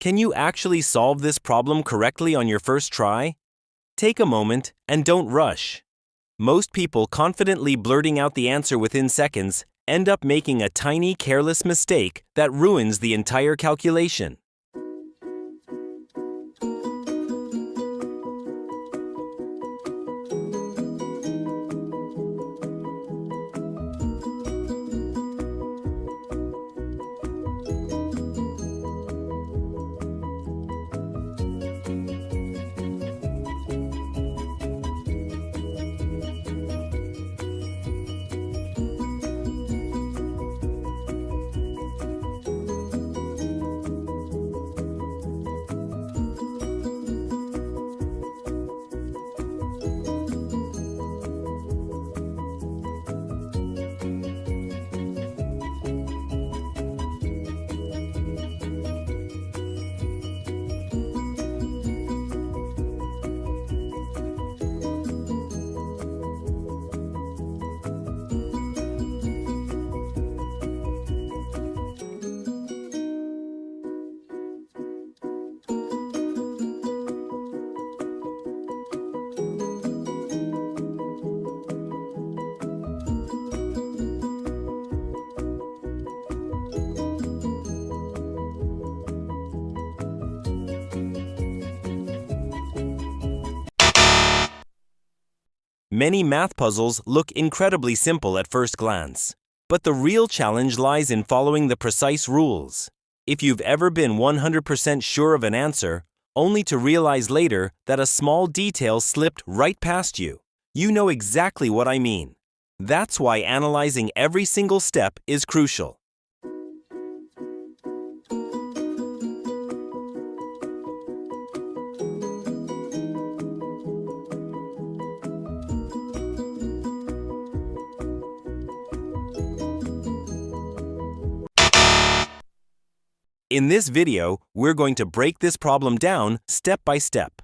Can you actually solve this problem correctly on your first try? Take a moment and don't rush. Most people confidently blurting out the answer within seconds end up making a tiny careless mistake that ruins the entire calculation. Many math puzzles look incredibly simple at first glance, but the real challenge lies in following the precise rules. If you've ever been 100% sure of an answer, only to realize later that a small detail slipped right past you, you know exactly what I mean. That's why analyzing every single step is crucial. In this video, we're going to break this problem down step by step.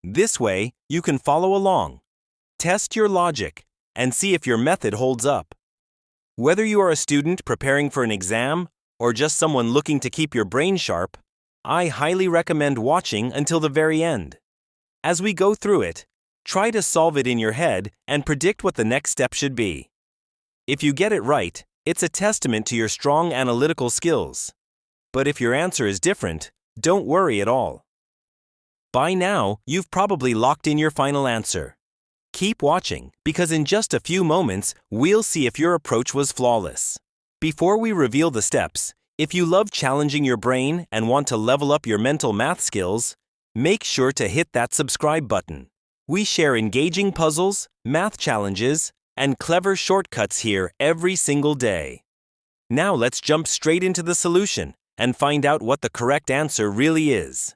This way, you can follow along, test your logic, and see if your method holds up. Whether you are a student preparing for an exam or just someone looking to keep your brain sharp, I highly recommend watching until the very end. As we go through it, try to solve it in your head and predict what the next step should be. If you get it right, it's a testament to your strong analytical skills. But if your answer is different, don't worry at all. By now, you've probably locked in your final answer. Keep watching, because in just a few moments, we'll see if your approach was flawless. Before we reveal the steps, if you love challenging your brain and want to level up your mental math skills, make sure to hit that subscribe button. We share engaging puzzles, math challenges, and clever shortcuts here every single day. Now let's jump straight into the solution and find out what the correct answer really is.